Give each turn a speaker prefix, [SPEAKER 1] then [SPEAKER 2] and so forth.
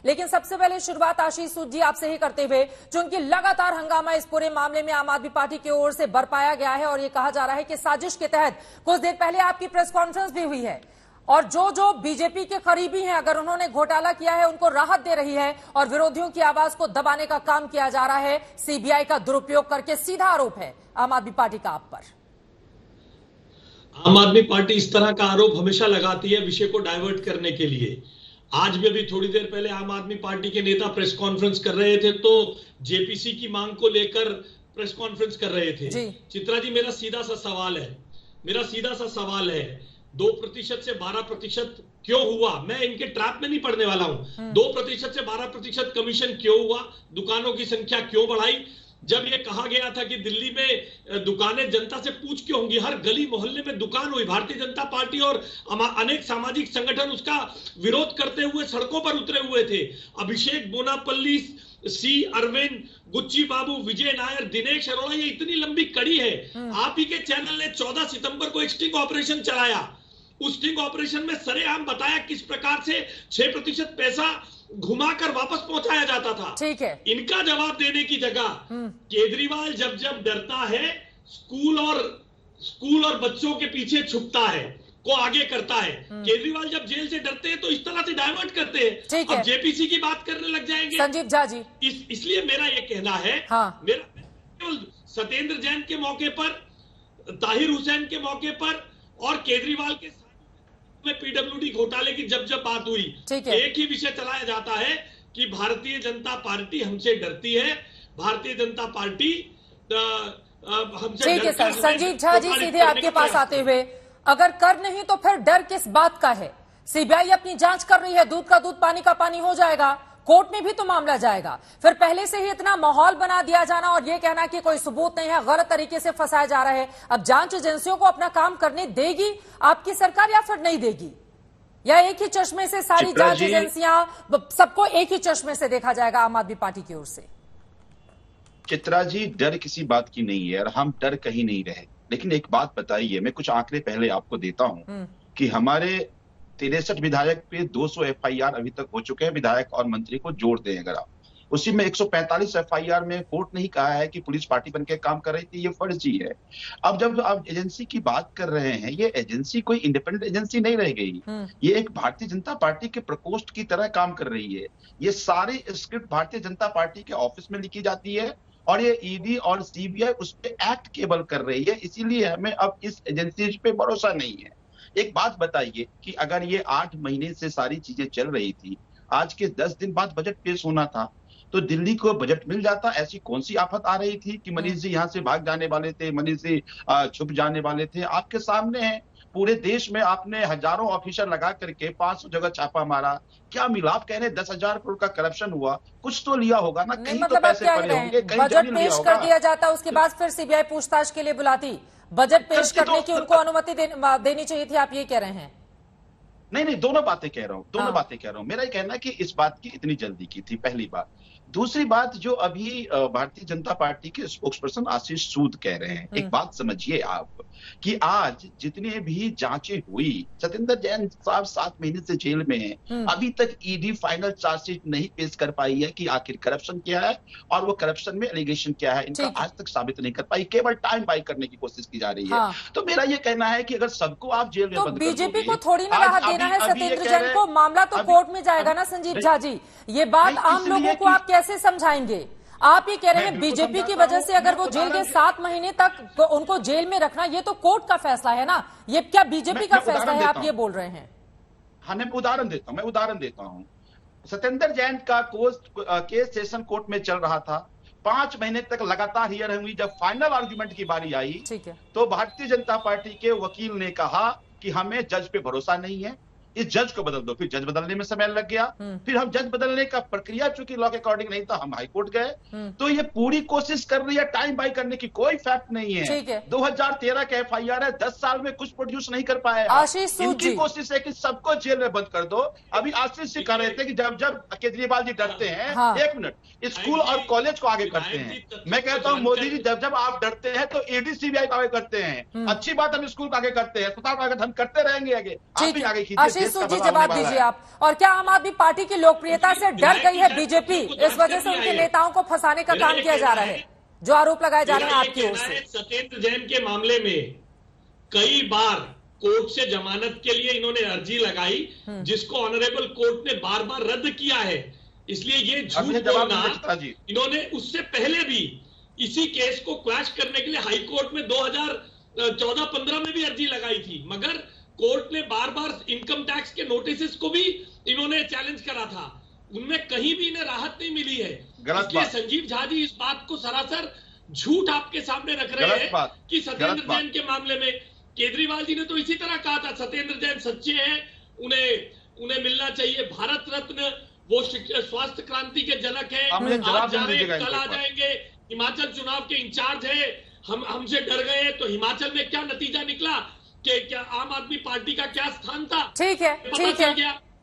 [SPEAKER 1] लेकिन सबसे पहले शुरुआत आशीष सूद जी आपसे ही करते हुए, जो उनकी लगातार हंगामा इस पूरे मामले में आम आदमी पार्टी की ओर से बरपाया गया है और ये कहा जा रहा है कि साजिश के तहत कुछ देर पहले आपकी प्रेस कॉन्फ्रेंस भी हुई है और जो बीजेपी के करीबी हैं, अगर उन्होंने घोटाला किया है उनको राहत दे रही है और विरोधियों की आवाज को दबाने का काम किया जा रहा है सीबीआई का दुरुपयोग करके। सीधा आरोप है आम आदमी पार्टी का आप पर।
[SPEAKER 2] आम आदमी पार्टी इस तरह का आरोप हमेशा लगाती है विषय को डाइवर्ट करने के लिए। आज भी अभी थोड़ी देर पहले आम आदमी पार्टी के नेता प्रेस कॉन्फ्रेंस कर रहे थे तो जेपीसी की मांग को लेकर प्रेस कॉन्फ्रेंस कर रहे थे। चित्रा जी, मेरा सीधा सा सवाल है 2% से 12% क्यों हुआ? मैं इनके ट्रैप में नहीं पड़ने वाला हूं। 2% से 12% कमीशन क्यों हुआ? दुकानों की संख्या क्यों बढ़ाई? जब यह कहा गया था कि दिल्ली में दुकानें जनता से पूछ क्यों होंगी, हर गली मोहल्ले में दुकान हुई, भारतीय जनता पार्टी और अनेक सामाजिक संगठन उसका विरोध करते हुए सड़कों पर उतरे हुए थे। अभिषेक बोनापल्ली, सी अरविंद, गुच्ची बाबू, विजय नायर, दिनेश अरोड़ा, ये इतनी लंबी कड़ी है। आप ही के चैनल ने 14 सितंबर को एक स्टिंग ऑपरेशन चलाया। उस स्टिंग ऑपरेशन में सरेआम बताया किस प्रकार से 6% पैसा घुमाकर वापस पहुंचाया जाता था। ठीक है, इनका जवाब देने की जगह केजरीवाल जब डरता है स्कूल और बच्चों के पीछे छुपता है, को आगे करता है। केजरीवाल जब जेल से डरते हैं तो इस तरह से डाइवर्ट करते हैं। अब जेपीसी की बात करने लग जाएंगे
[SPEAKER 1] संजीव झा जी।
[SPEAKER 2] इसलिए मेरा यह कहना है, मेरा केवल सत्येंद्र जैन के मौके पर, ताहिर हुसैन के मौके पर और केजरीवाल के में पीडब्ल्यूडी घोटाले की जब बात हुई, एक ही विषय चलाया जाता है कि भारतीय जनता पार्टी हमसे डरती है, भारतीय जनता पार्टी हमसे। ठीक है सर। संजीव झा जी, सीधे आपके पास आते हुए, अगर कर नहीं तो फिर डर किस बात का है? सीबीआई अपनी जांच कर रही है, दूध का दूध पानी का पानी हो जाएगा, कोर्ट में भी तो मामला जाएगा। फिर पहले से ही इतना माहौल बना दिया जाना और ये कहना कि कोई सबूत नहीं है, गलत तरीके से फंसाया जा रहा है। अब जांच एजेंसियों को अपना काम करने देगी आपकी सरकार या फिर नहीं देगी? या एक ही चश्मे से सारी जांच एजेंसियां, सबको एक ही चश्मे से देखा जाएगा आम आदमी पार्टी की ओर से?
[SPEAKER 3] चित्रा जी, डर किसी बात की नहीं है और हम डर कहीं नहीं रहे। लेकिन एक बात बताइए, मैं कुछ आंकड़े पहले आपको देता हूं कि हमारे 63 विधायक पे 200 एफआईआर अभी तक हो चुके हैं, विधायक और मंत्री को जोड़ दें अगर आप। उसी में 145 एफआईआर में कोर्ट नहीं कहा है कि पुलिस पार्टी बनकर काम कर रही थी, ये फर्जी है। अब जब आप एजेंसी की बात कर रहे हैं, ये एजेंसी कोई इंडिपेंडेंट एजेंसी नहीं रह गई, ये एक भारतीय जनता पार्टी के प्रकोष्ठ की तरह काम कर रही है। ये सारी स्क्रिप्ट भारतीय जनता पार्टी के ऑफिस में लिखी जाती है और ये ईडी और सीबीआई उस पर एक्ट केबल कर रही है। इसीलिए हमें अब इस एजेंसी पे भरोसा नहीं है। एक बात बताइए कि अगर ये 8 महीने से सारी चीजें चल रही थी, आज के 10 दिन बाद बजट पेश होना था तो दिल्ली को बजट मिल जाता। ऐसी कौन सी आफत आ रही थी कि मनीष जी यहाँ से भाग जाने वाले थे, मनीष जी छुप जाने वाले थे? आपके सामने है, पूरे देश में आपने हजारों ऑफिसर लगा करके 500 जगह छापा मारा। क्या मिला? आप कह रहे 10,000 करोड़ का करप्शन हुआ, कुछ तो लिया होगा ना, कहीं तो पैसे पड़े होंगे, कहीं
[SPEAKER 1] बजट पेश कर दिया जाता, उसके बाद फिर सीबीआई पूछताछ के लिए बुलाती। बजट पेश करने की उनको अनुमति देनी चाहिए थी, आप ये कह रहे हैं?
[SPEAKER 3] नहीं, दोनों बातें कह रहा हूं। मेरा ये कहना है कि इस बात की इतनी जल्दी की थी, पहली बात। दूसरी बात, जो अभी भारतीय जनता पार्टी के स्पोक्सपर्सन आशीष सूद कह रहे हैं, एक बात समझिए आप कि आज जितने भी जांचें हुई, सत्येंद्र जैन साहब 7 महीने से जेल में हैं, अभी तक ईडी फाइनल चार्जशीट नहीं पेश कर पाई है कि आखिर करप्शन क्या है और वो करप्शन में एलिगेशन क्या है, इनका आज तक साबित नहीं कर पाई, केवल टाइम बाई करने की कोशिश की जा रही है। तो मेरा ये कहना है कि अगर सबको आप जेल में बंद कर दोगे,
[SPEAKER 1] बीजेपी को थोड़ी ना राहत देना है सत्येंद्र जैन को, मामला तो कोर्ट में जाएगा ना संजीव झा जी। ये बात आम लोगों को आप कैसे समझाएंगे? आप ये कह रहे हैं बीजेपी की वजह से अगर वो जेल के 7 महीने तक उनको जेल में रखना, ये तो कोर्ट का फैसला है ना, ये क्या बीजेपी का फैसला है? आप ये बोल रहे हैं।
[SPEAKER 3] हाँ, मैं उदाहरण देता हूं। सत्येंद्र जैन का केस सेशन कोर्ट में चल रहा था, 5 महीने तक लगातार हियरिंग हुई। जब फाइनल आर्गुमेंट की बारी आई तो भारतीय जनता पार्टी के वकील ने कहा कि हमें जज पे भरोसा नहीं है, इस जज को बदल दो। फिर जज बदलने में समय लग गया, फिर हम जज बदलने का प्रक्रिया चूंकि लॉ के अकॉर्डिंग नहीं था, हम हाई कोर्ट गए। तो ये पूरी कोशिश कर रही है टाइम बाई करने की, कोई फैक्ट नहीं है। 2013 का एफआईआर है, 10 साल में कुछ प्रोड्यूस नहीं कर पाए। इनकी कोशिश है कि सबको जेल में बंद कर दो। अभी आशीष जी कह रहे थे कि जब केजरीवाल जी डरते हैं, 1 मिनट, स्कूल और कॉलेज को आगे करते हैं। मैं कहता हूँ मोदी जी जब आप डरते हैं तो ईडी सीबीआई को आगे करते हैं। अच्छी बात, हम स्कूल को आगे करते हैं, अस्पताल को आगे हम करते रहेंगे, आगे आप भी आगे खींचिए।
[SPEAKER 1] आशीष
[SPEAKER 3] देश का
[SPEAKER 1] सूद जी
[SPEAKER 3] भला होने
[SPEAKER 1] जवाब
[SPEAKER 3] वाला
[SPEAKER 1] दीजिए
[SPEAKER 3] है।
[SPEAKER 1] आप, और क्या आम आदमी पार्टी की लोकप्रियता से डर गई है बीजेपी, इस वजह से उनके नेताओं को फंसाने का काम किया जा रहा है, जो आरोप लगाए जा रहे हैं आपकी ओर से?
[SPEAKER 2] सत्येंद्र जैन के मामले में कई बार कोर्ट से जमानत के लिए इन्होंने अर्जी लगाई, जिसको ऑनरेबल कोर्ट ने बार बार रद्द किया है। इसलिए ये झूठ बोलना, इन्होंने उससे पहले भी इसी केस को क्वैश करने के लिए हाई कोर्ट में 2014-15 में भी अर्जी लगाई थी, मगर कोर्ट ने बार बार इनकम टैक्स के नोटिस को भी इन्होंने चैलेंज करा था, उनमें कहीं भी इन्हें राहत नहीं मिली है। इसलिए संजीव झा जी इस बात को सरासर झूठ आपके सामने रख रहे हैं कि सत्येंद्र जैन के मामले में केजरीवाल जी ने तो इसी तरह कहा था सत्येंद्र जैन सच्चे हैं, उन्हें मिलना चाहिए भारत रत्न, वो स्वास्थ्य क्रांति के जनक है, आज जा रहे कल आ जाएंगे, हिमाचल चुनाव के इंचार्ज है, हमसे डर गए। तो हिमाचल में क्या नतीजा निकला कि क्या आम आदमी पार्टी का क्या स्थान था,
[SPEAKER 1] ठीक है, ठीक है।